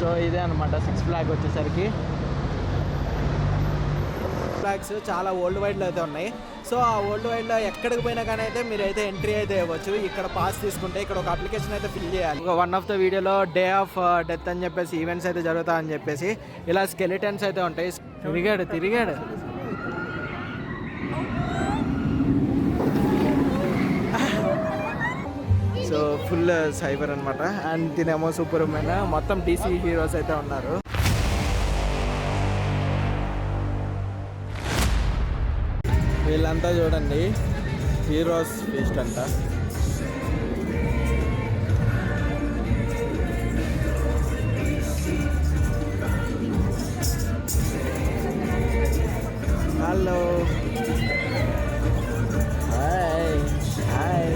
So ఇదే అనమాట six flag వచ్చేసరికి. ఫ్లాగ్స్ చాలా వరల్డ్ వైడ్లో అయితే ఉన్నాయి. సో ఆ వరల్డ్ వైడ్లో ఎక్కడికి పోయినా కానీ అయితే మీరు అయితే ఎంట్రీ అయితే ఇవ్వచ్చు. ఇక్కడ పాస్ తీసుకుంటే ఇక్కడ ఒక అప్లికేషన్ అయితే ఫిల్ చేయాలి. వన్ ఆఫ్ ద వీడియోలో డే ఆఫ్ డెత్ అని చెప్పేసి ఈవెంట్స్ అయితే జరుగుతాయని చెప్పేసి ఇలా స్కెలిటన్స్ అయితే ఉంటాయి. తిరిగాడు సో ఫుల్ సైబర్ అనమాట. అండ్ తినేమో సూపర్ ఉమెన్, మొత్తం DC హీరోస్ అయితే ఉన్నారు. వీళ్ళంతా చూడండి హీరోస్ ఫీస్ట్ అంట. Hello hi hi.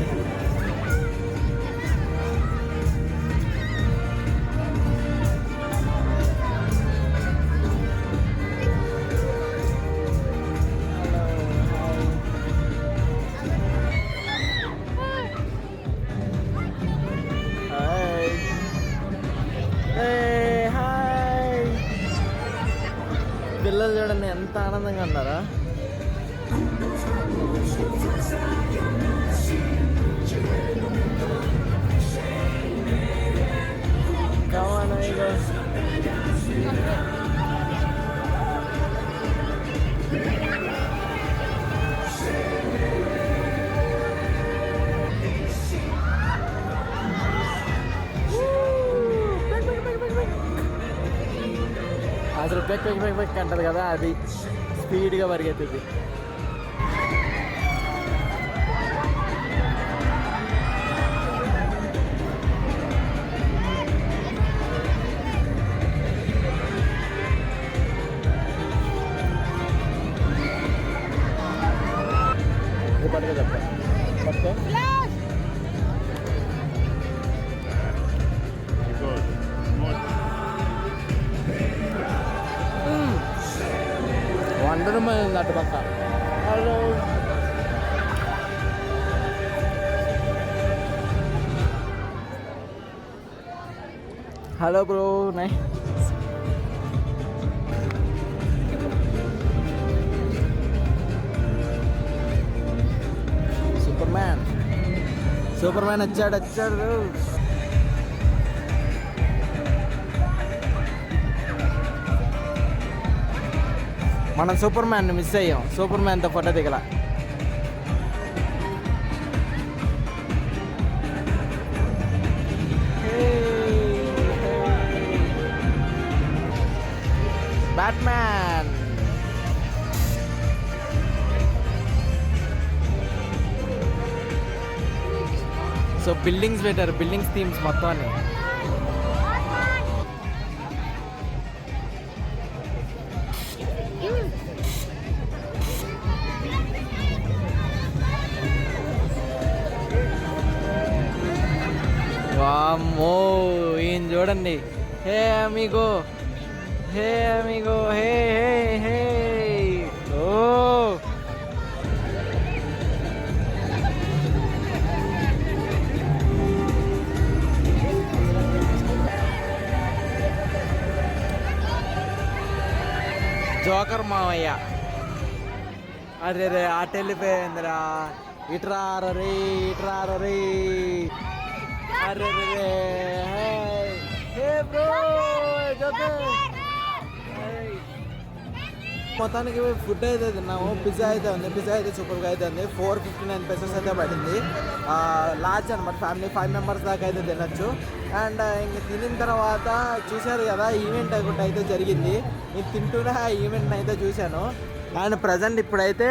పిల్లలు చూడండి ఎంత ఆనందంగా ఉన్నారా. అసలు పెక్ అంటారు కదా, అది స్పీడ్గా పరిగెత్తుద్ది. పట్టుకో చెప్తా పట్టుకో. వండర్మైంది అటు పక్క. Hello hello bro. నై సూపర్ మ్యాన్ వచ్చాడు. మనం సూపర్ మ్యాన్ మిస్ అయ్యాం. సూపర్ మ్యాన్తో ఫోటో దిగల. బ్యాట్మ్యాన్. సో బిల్డింగ్స్ పెట్టారు, బిల్డింగ్స్ థీమ్స్ మొత్తాన్ని. వామ్మో ఈయన చూడండి. హే అమిగో హే అమిగో హే హే హే. ఓ జోకర్ మావయ్య. అరే రే అటు వెళ్ళిపోయిందిరా. ఇట్రారే. అరే రే హే బ్రో జోకర్. మొత్తానికి ఫుడ్ అయితే తిన్నాము. పిజ్జా అయితే ఉంది. పిజ్జా అయితే సూపర్గా అయితే ఉంది. 459 pesos అయితే పడింది. లార్జ్ అనమాట, ఫ్యామిలీ 5 members దాకా అయితే తినచ్చు. అండ్ ఇంక తినిన తర్వాత చూశారు కదా ఈవెంట్ ఒకటి అయితే జరిగింది. నేను తింటూనే ఆ ఈవెంట్ని అయితే చూశాను. అండ్ ప్రజెంట్ ఇప్పుడైతే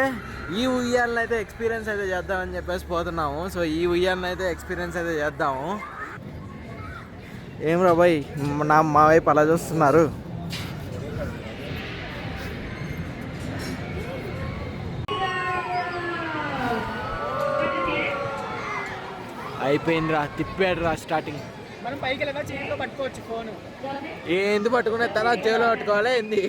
ఈ ఉయ్యాలను అయితే ఎక్స్పీరియన్స్ అయితే చేద్దామని చెప్పేసి పోతున్నాము. సో ఈ ఉయ్యాలను అయితే ఎక్స్పీరియన్స్ అయితే చేద్దాము. ఏం రా బాయ్ మా వైపు అలా చూస్తున్నారు. అయిపోయింది రా, తిప్పాడు రా స్టార్టింగ్. మనం పైకి వెళ్ళగా చేతిలో పట్టుకోవచ్చు ఫోన్. ఏంది పట్టుకునే తర్వాత చెవిలో పట్టుకోవాలి ఏంది?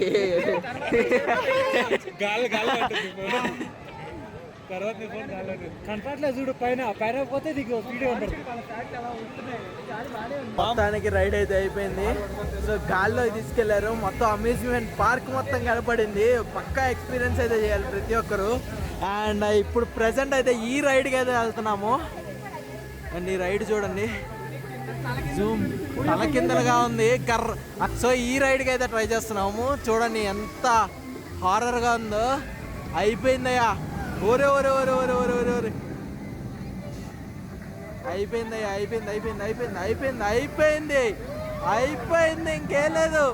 తర్వాత నీ ఫోన్ కాలేదు కనపట్లే చూడు పైన పైన పోతే నీకు స్పీడ్ కనపడుతుంది. మొత్తానికి రైడ్ అయితే అయిపోయింది. సో గాల్లో తీసుకెళ్లారు, మొత్తం అమ్యూజ్మెంట్ పార్క్ మొత్తం కనపడింది. పక్కా ఎక్స్పీరియన్స్ అయితే చేయాలి ప్రతి ఒక్కరు. అండ్ ఇప్పుడు ప్రెసెంట్ అయితే ఈ రైడ్కి అయితే వెళ్తున్నాము. అండ్ ఈ రైడ్ చూడండి, జూమ్ తల కిందలుగా ఉంది కర్ర. సో ఈ రైడ్కి అయితే ట్రై చేస్తున్నాము. చూడండి ఎంత హారర్గా ఉందో. అయిపోయిందయ్యా, ఓరే ఓరే ఓరే ఓరే ఓరే ఓరే ఓరే అయిపోయిందయ్యా, అయిపోయింది అయిపోయింది అయిపోయింది అయిపోయింది అయిపోయింది అయిపోయింది ఇంకేం లేదు.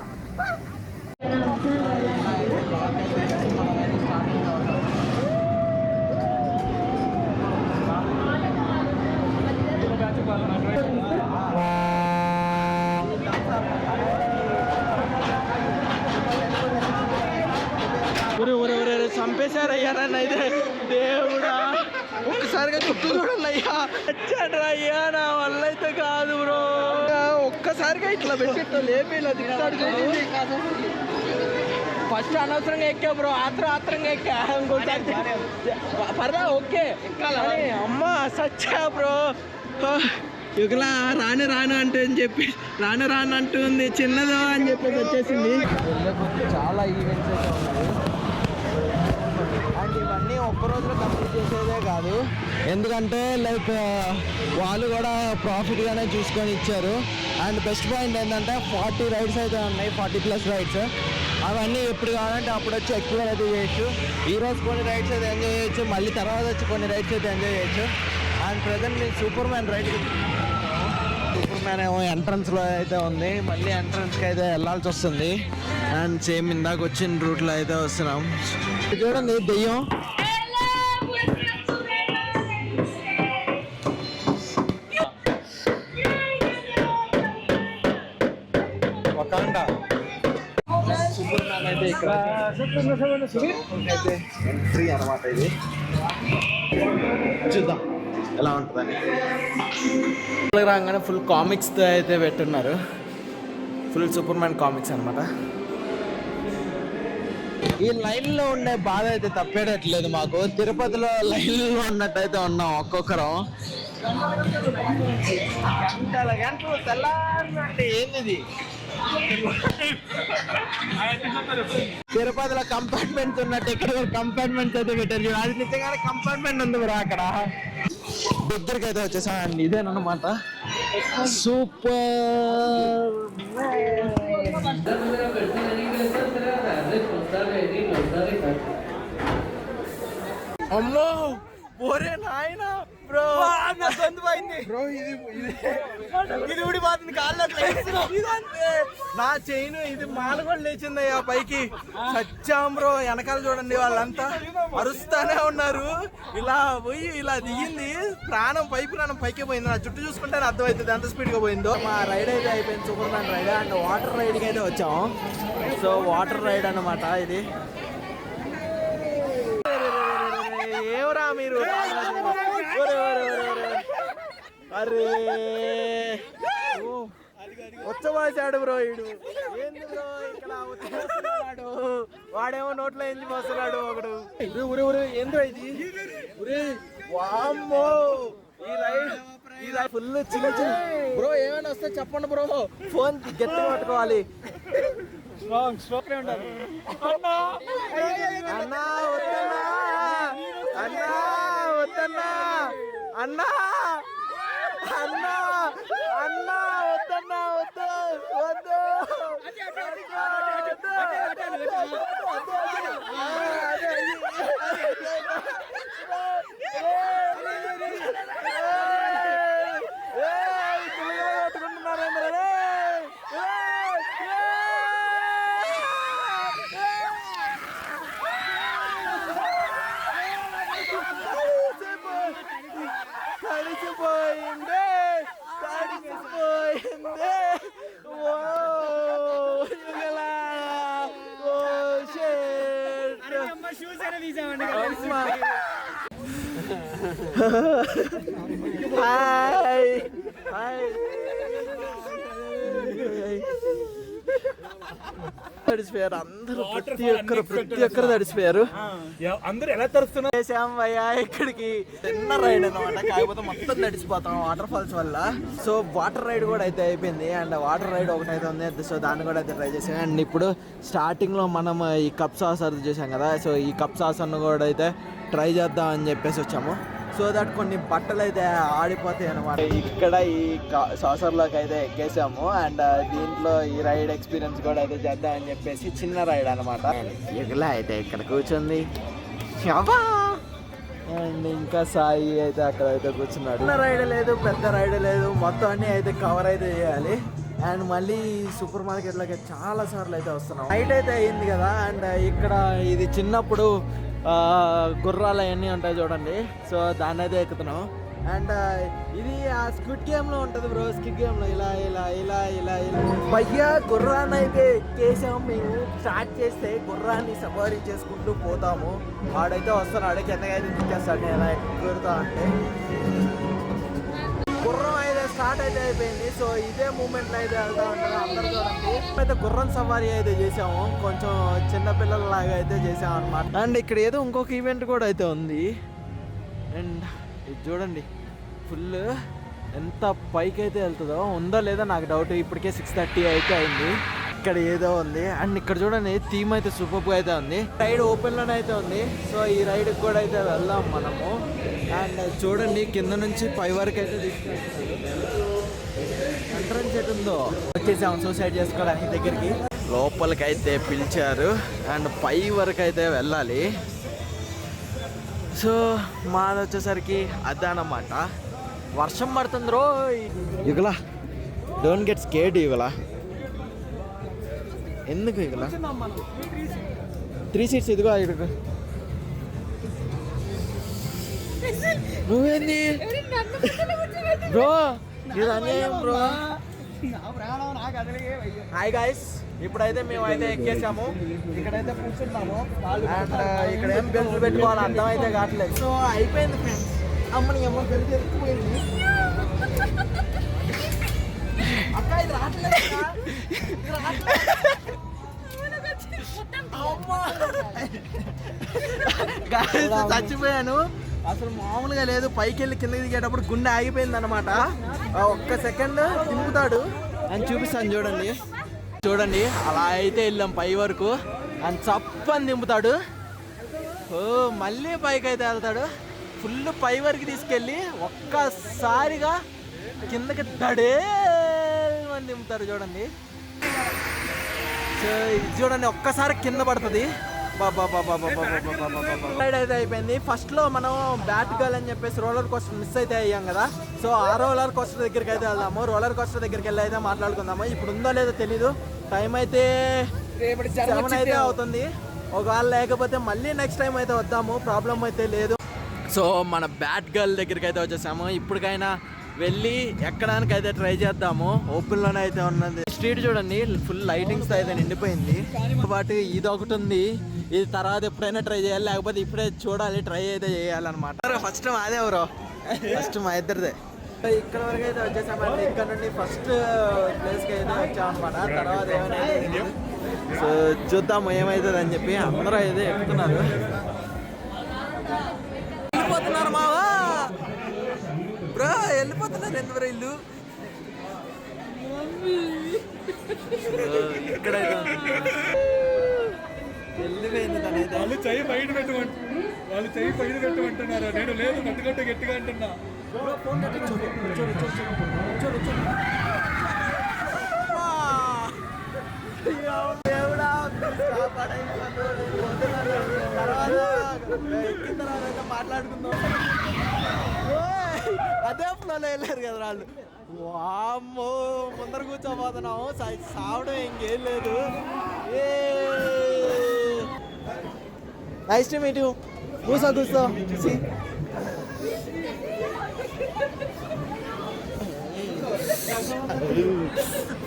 చంపేశారు అయ్యా నన్ను అయితే. దేవుడా, ఒక్కసారిగా చుట్టూ చూడండి అయ్యా. వచ్చాడు అయ్యా, నా వల్ల అయితే కాదు బ్రో. ఒక్కసారిగా ఇట్లా పెట్టి లేపి ఇలా తింటాడు చూడు. ఫస్ట్ అనవసరంగా ఎక్కా బ్రో, ఆత్రంగా ఎక్కా. పర్లా ఓకే అమ్మా సచ్చా బ్రో. యుగలా రాను అంటే అని చెప్పి రాను అంటుంది, చిన్నదో అని చెప్పేసి వచ్చేసింది. చాలా ఈవెంట్స్ అయితే ఉన్నాయి. అండ్ ఇవన్నీ ఒక్క రోజులో కంప్లీట్ చేసేదే కాదు, ఎందుకంటే లైక్ వాళ్ళు కూడా ప్రాఫిట్గానే చూసుకొని ఇచ్చారు. అండ్ బెస్ట్ పాయింట్ ఏంటంటే 40 రైడ్స్ అయితే ఉన్నాయి, 40+ రైడ్స్. అవన్నీ ఎప్పుడు కావాలంటే అప్పుడు వచ్చి ఎక్కువ అయితే చేయొచ్చు. ఈరోజు కొన్ని రైడ్స్ అయితే ఎంజాయ్ చేయొచ్చు, మళ్ళీ తర్వాత వచ్చి కొన్ని రైడ్స్ అయితే ఎంజాయ్ చేయొచ్చు. అండ్ ప్రజెంట్ నేను super man ride, superman ఏమో ఎంట్రన్స్లో అయితే ఉంది, మళ్ళీ ఎంట్రన్స్కి అయితే వెళ్ళాల్సి వస్తుంది. అండ్ సేమ్ ఇందాక వచ్చిన రూట్లో అయితే వస్తున్నాం. చూడండి దెయ్యం, సూపర్ మ్యాన్ అయితే ఇక్కడ అయితే ఎంట్రీ అనమాట. ఇది చూద్దాం ఎలా ఉంటుందని. రాగానే ఫుల్ కామిక్స్తో అయితే పెట్టున్నారు, ఫుల్ సూపర్ మ్యాన్ కామిక్స్ అనమాట. ఈ లైన్లో ఉండే బాధ అయితే తప్పేటట్లేదు మాకు. తిరుపతిలో లైన్లో ఉన్నట్టయితే ఉన్నాం ఒక్కొక్కరం. గంటలు తెల్లారంటే ఏంది తిరుపతిలో కంపార్ట్మెంట్స్ ఉన్నట్టు ఇక్కడ కంపార్ట్మెంట్స్ అయితే పెట్టారు చూడు. అది నిజంగానే కంపార్ట్మెంట్ ఉంది బ్రో అక్కడ. దగ్గరికి అయితే వచ్చేసాం. అండ్ ఇదేనమాట సూపర్. అమ్మో ఒరే నాయన బ్రో, బ్రో ఇది ఊడిపోతుంది కాళ్ళు. నా చైన్ ఇది మాల కూడా లేచిందయ్యా పైకి. సచ్చాం బ్రో. వెనకాల చూడండి వాళ్ళంతా అరుస్తానే ఉన్నారు. ఇలా పోయి ఇలా దిగింది, ప్రాణం పైకి పోయింది. నా చుట్టూ చూసుకుంటే అర్థమవుతుంది ఎంత స్పీడ్గా పోయిందో. మా రైడ్ అయితే అయిపోయింది, super man ride. And water రైడ్కి అయితే వచ్చాము. సో వాటర్ రైడ్ అన్నమాట ఇది. ఏమరా మీరు, అరే వచ్చేసాడు బ్రో. ఈడు ఏంది బ్రో ఇక్కడ వచ్చేస్తున్నాడు, వాడేమో నోట్లో ఎంచి పోస్తున్నాడు ఒకడు. ఏంద్రో ఇది, వామ్మో ఈ రైడ్ ఫుల్ చిన్న బ్రో. ఏమైనా వస్తే చెప్పండి బ్రో, ఫోన్ గట్టిగా పట్టుకోవాలి. అన్నా వద్దన్నా, అన్నా వద్దన్నా, అన్నా అన్నా అన్నా వద్దన్నా, వద్దు వద్దు హాయ్ తడిసిపోయారు అందరూ, ప్రతి ఒక్కరు తడిసిపోయారు. అందరూ ఎలా తరుస్తున్నారు? చేసాం భయ్యా ఇక్కడికి చిన్న రైడ్ అనమాట, కాకపోతే మొత్తం తడిసిపోతాం వాటర్ ఫాల్స్ వల్ల. సో వాటర్ రైడ్ కూడా అయితే అయిపోయింది, అండ్ వాటర్ రైడ్ ఒకటి అయితే ఉంది. సో దాన్ని కూడా అయితే ట్రై చేసాం. అండ్ ఇప్పుడు స్టార్టింగ్ లో మనం ఈ కప్ సాసర్ చూసాం కదా, సో ఈ కప్ సాసర్ను కూడా అయితే ట్రై చేద్దాం అని చెప్పేసి వచ్చాము. సో దట్ కొన్ని బట్టలు అయితే ఆడిపోతాయి అనమాట. ఇక్కడ ఈ సాసర్లోకి అయితే ఎక్కేసాము, అండ్ దీంట్లో ఈ రైడ్ ఎక్స్పీరియన్స్ కూడా అయితే చేద్దామని చెప్పేసి చిన్న రైడ్ అనమాట. ఇలా అయితే ఇక్కడ కూర్చుంది అండ్ ఇంకా సాయి అయితే అక్కడ అయితే కూర్చున్నాడు. చిన్న రైడ్ లేదు, పెద్ద రైడ్ లేదు, మొత్తం అన్ని అయితే కవర్ అయితే చేయాలి. అండ్ మళ్ళీ సూపర్ మార్కెట్లోకి చాలా సార్లు అయితే వస్తున్నాం. నైట్ అయితే అయింది కదా, అండ్ ఇక్కడ ఇది చిన్నప్పుడు గుర్రాలు అవన్నీ ఉంటాయి చూడండి, సో దాన్ని అయితే ఎక్కుతున్నాం. అండ్ ఇది ఆ స్క్విడ్ గేమ్లో ఉంటుంది బ్రో, స్క్విడ్ గేమ్లో ఇలా ఇలా ఇలా ఇలా ఇలా భయ్యా గుర్రాన్ని అయితే ఎక్కేసాము. మేము స్టార్ట్ చేస్తే గుర్రాన్ని సవారీ చేసుకుంటూ పోతాము. వాడైతే వస్తున్నాడు, కిందకైతే దిక్కేస్తాడు నేను ఎలా ఎక్కుతా అంటే. గుర్రం అయితే స్టార్ట్ అయితే అయిపోయింది. సో ఇదే మూమెంట్లో అయితే వెళ్తా ఉంటారు అందరూ చూడండి. అయితే గుర్రం సవారీ అయితే చేసాము, కొంచెం చిన్నపిల్లలలాగా అయితే చేసాము అనమాట. అండ్ ఇక్కడ ఏదో ఇంకొక ఈవెంట్ కూడా అయితే ఉంది. అండ్ ఇది చూడండి ఫుల్ ఎంత పైకి అయితే వెళ్తుందో, ఉందో లేదో నాకు డౌట్. ఇప్పటికే 6:30 అయితే అయింది. ఇక్కడ ఏదో ఉంది. అండ్ ఇక్కడ చూడండి థీమ్ అయితే సూపర్గా అయితే ఉంది. రైడ్ ఓపెన్లోనే అయితే ఉంది. సో ఈ రైడ్కి కూడా అయితే వెళ్దాం మనము. అండ్ చూడండి కింద నుంచి పై వరకు అయితే తీసుకెళ్తారు. ఎంట్రన్స్ ఎటు ఉందో వచ్చేసాము సూసైడ్ చేసుకోవడానికి దగ్గరికి. లోపలికి అయితే పిలిచారు అండ్ పై వరకు అయితే వెళ్ళాలి. సో మాది వచ్చేసరికి అదనమాట. వర్షం పడుతుంది రో ఇగలా. డోంట్ గెట్ స్కేర్డ్ ఇగలా. ఎందుకు ఇగలా 3 సీట్స్ ఇదిగో ఇదిగో. నువ్వేంది బ్రో, ఇది అన్యాయం బ్రో. హాయ్ గాయస్, ఇప్పుడైతే మేము అయితే ఎక్కేసాము. ఇక్కడైతే కూర్చున్నాము అండ్ ఇక్కడ ఏం బెల్ట్ పెట్టుకోవాలి అర్థం అయితే కావట్లేదు. సో అయిపోయింది ఫ్రెండ్స్. అమ్మని అమ్మ బెల్ట్ ఎత్తుకుపోయింది. అక్క ఇది రావట్లేదు, చచ్చిపోయాను అసలు మామూలుగా లేదు. పైకి వెళ్ళి కిందకి దిగేటప్పుడు గుండె ఆగిపోయింది అనమాట. ఒక్క సెకండ్ దింపుతాడు అని చూపిస్తాను చూడండి. చూడండి అలా అయితే వెళ్ళాం పై వరకు అని చప్పని దింపుతాడు. ఓ మళ్ళీ పైకి అయితే వెళ్తాడు. ఫుల్ పై వరకు తీసుకెళ్ళి ఒక్కసారిగా కిందకి దడే అని దింపుతాడు చూడండి. సో ఇది చూడండి ఒక్కసారి కింద పడుతుంది. రైడ్ అయితే అయిపోయింది. ఫస్ట్ లో మనం బ్యాట్ గర్ల్ అని చెప్పేసి రోలర్ కోస్టర్ మిస్ అయితే అయ్యాం కదా. సో ఆ రోలర్ కోస్టర్ దగ్గరికి అయితే వెళ్దాము. రోలర్ కోస్టర్ దగ్గరికి వెళ్ళి అయితే మాట్లాడుకుందాము. ఇప్పుడు ఉందో లేదో తెలీదు. టైం అయితే 7 అయితే అవుతుంది. ఒకవేళ లేకపోతే మళ్ళీ నెక్స్ట్ టైం అయితే వద్దాము, ప్రాబ్లం అయితే లేదు. సో మన బ్యాట్ గర్ల్ దగ్గరికి అయితే వచ్చేసాము. ఇప్పటికైనా వెళ్ళి ఎక్కడానికి అయితే ట్రై చేద్దాము. ఓపెన్లోనే అయితే ఉన్నది. స్ట్రీట్ చూడండి ఫుల్ లైటింగ్స్ అయితే నిండిపోయింది. బట్ ఇది ఒకటి ఉంది, ఇది తర్వాత ఎప్పుడైనా ట్రై చేయాలి, లేకపోతే ఇప్పుడే చూడాలి, ట్రై అయితే చేయాలన్నమాట. ఫస్ట్ మాదే ఎవరో ఫస్ట్ మా ఇద్దరిదే. ఇక్కడ వరకు అయితే వచ్చేసామండి. ఇక్కడ నుండి ఫస్ట్ ప్లేస్కి అయితే వచ్చామన్నమాట. తర్వాత ఏమైనా సో చూద్దాము ఏమవుతుంది అని చెప్పి అందరూ అయితే ఎక్కుతున్నారు. వెళ్ళిపోతున్నారు మావా బ్రో, వెళ్ళిపోతున్నారు ఎందుకు ఇల్లు. ఇక్కడైతే వెళ్ళిపోయింది తనైతే. వాళ్ళు చెయ్యి బయట పెట్టమంటున్నారు. నేను లేదు గట్టిగట్ట గట్టిగా అంటున్నా. దేవుడా తర్వాత మాట్లాడుకుందాం. అదే ఫ్లోలో వెళ్ళారు కదా వాళ్ళు. వామ్మో ముందర కూర్చోబోతున్నాము. సావడం ఇంకేం లేదు. Nice to meet you. కూర్చో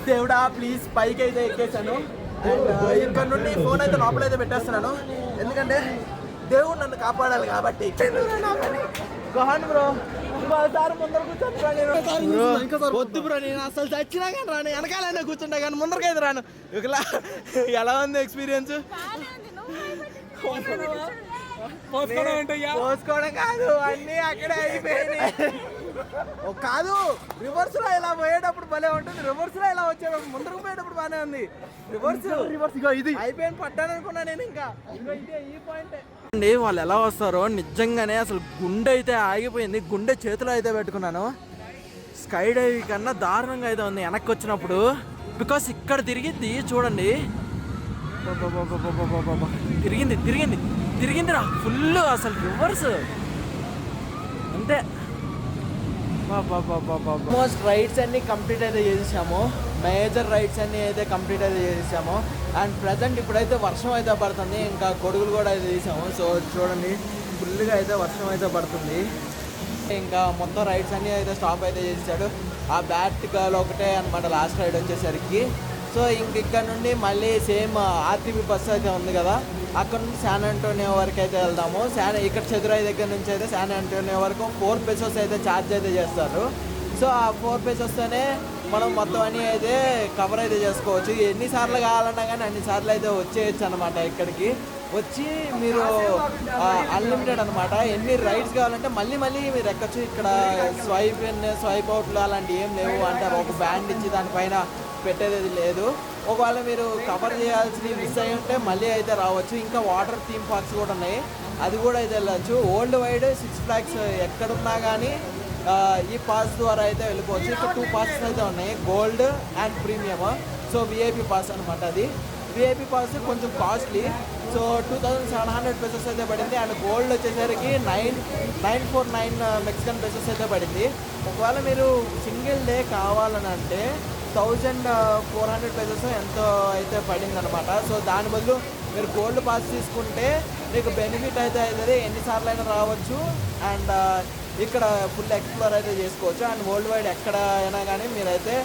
దేవుడా ప్లీజ్ పైకి అయితే ఎక్కేసాను. అండ్ ఇక్కడ నుండి ఫోన్ అయితే లోపలైతే పెట్టేస్తున్నాను, ఎందుకంటే దేవుడు నన్ను కాపాడాలి కాబట్టి గహన్ బ్రో ఇంకోసారి ముందర కూర్చొని వద్దు బ్రో, నేను అసలు చచ్చినా కానీ రాను, వెనకాలనే కూర్చుంటా కానీ ముందరకైతే రాను. ఇలా ఎలా ఉంది ఎక్స్పీరియన్స్? పోసుకోవడం కాదు, అన్నీ అక్కడే అయిపోయినాయి. కాదు, రివర్స్ లో ఇలా పోయేటప్పుడు భలే ఉంటుంది, రివర్స్ లో ఇలా వచ్చేటప్పుడు ముందరకు పోయేటప్పుడు బాగానే ఉంది. రివర్స్ ఇది అయిపోయిన పడ్డాను అనుకున్నా నేను. ఇంకా ఈ పాయింట్ అండి, వాళ్ళు ఎలా వస్తారో నిజంగానే అసలు గుండె అయితే ఆగిపోయింది. గుండె చేతిలో అయితే పెట్టుకున్నాను. స్కై డైవ్ కన్నా దారుణంగా అయితే ఉంది వెనక్కి వచ్చినప్పుడు. బికాస్ ఇక్కడ తిరిగింది చూడండి, తిరిగింది రా ఫుల్, అసలు రివర్స్ అంతే. ఆల్మోస్ట్ రైడ్స్ అన్నీ కంప్లీట్ అయితే చేసేసాము, మేజర్ రైడ్స్ అన్నీ అయితే కంప్లీట్ అయితే చేసేసాము. అండ్ ప్రజెంట్ ఇప్పుడైతే వర్షం అయితే పడుతుంది, ఇంకా గొడుగులు కూడా అయితే తీసాము. సో చూడండి, ఫుల్గా అయితే వర్షం అయితే పడుతుంది. ఇంకా మొత్తం రైడ్స్ అన్నీ అయితే స్టాప్ అయితే చేసాడు. ఆ బ్యాట్ గర్ల్ ఒకటే అనమాట లాస్ట్ రైడ్ వచ్చేసరికి. సో ఇక్కడ నుండి మళ్ళీ సేమ్ ఆర్టీబీ బస్సు అయితే ఉంది కదా, అక్కడ నుంచి శాన్ ఆంటోనియో వరకు అయితే వెళ్దాము. ఇక్కడ చదురాయి దగ్గర నుంచి అయితే శాన్ ఆంటోనియో వరకు 4 pesos అయితే ఛార్జ్ అయితే చేస్తారు. సో ఆ 4 pesosతోనే మనం మొత్తం అన్నీ అయితే కవర్ అయితే చేసుకోవచ్చు. ఎన్నిసార్లు కావాలన్నా కానీ అన్నిసార్లు అయితే వచ్చేయచ్చు అనమాట. ఇక్కడికి వచ్చి మీరు అన్లిమిటెడ్ అనమాట, ఎన్ని రైడ్స్ కావాలంటే మళ్ళీ మీరు ఎక్కచ్చు. ఇక్కడ స్వైప్ ఇన్ స్వైప్ అవుట్లు అలాంటివి ఏం లేవు. అంటే ఒక బ్యాండ్ ఇచ్చి దానిపైన పెట్టేది లేదు. ఒకవేళ మీరు కవర్ చేయాల్సి మిస్ అయి ఉంటే మళ్ళీ అయితే రావచ్చు. ఇంకా వాటర్ థీమ్ పార్క్స్ కూడా ఉన్నాయి, అది కూడా అయితే వెళ్ళచ్చు. వరల్డ్ వైడ్ 6 flags ఎక్కడున్నా కానీ ఈ పాస్ ద్వారా అయితే వెళ్ళిపోవచ్చు. ఇక్కడ 2 passes అయితే ఉన్నాయి, gold and premium. So VIP pass అనమాట. అది విఐపి పాస్ కొంచెం కాస్ట్లీ. సో 2700 pesos అయితే పడింది. అండ్ గోల్డ్ వచ్చేసరికి 949 Mexican pesos అయితే పడింది. ఒకవేళ మీరు సింగిల్ డే కావాలని అంటే 1400 pesos ఎంతో అయితే పడింది అనమాట. సో దాని బదులు మీరు గోల్డ్ పాస్ తీసుకుంటే మీకు బెనిఫిట్ అయితే అవుతుంది, ఎన్నిసార్లు అయినా రావచ్చు. అండ్ ఇక్కడ ఫుల్ ఎక్స్ప్లోర్ అయితే చేసుకోవచ్చు. అండ్ వరల్డ్ వైడ్ ఎక్కడ అయినా కానీ మీరైతే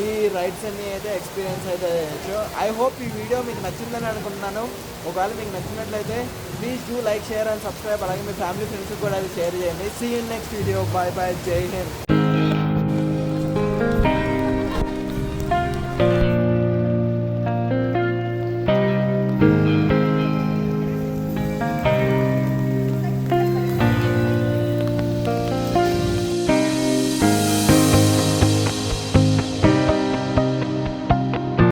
ఈ రైడ్స్ అన్నీ అయితే ఎక్స్పీరియన్స్ అయితే చేయొచ్చు. ఐ హోప్ ఈ వీడియో మీకు నచ్చిందని అనుకుంటున్నాను. ఒకవేళ మీకు నచ్చినట్లయితే please do like, share and subscribe. అలాగే మీ ఫ్యామిలీ ఫ్రెండ్స్కి కూడా అది షేర్ చేయండి. See you next video. Bye bye, Jai Hind.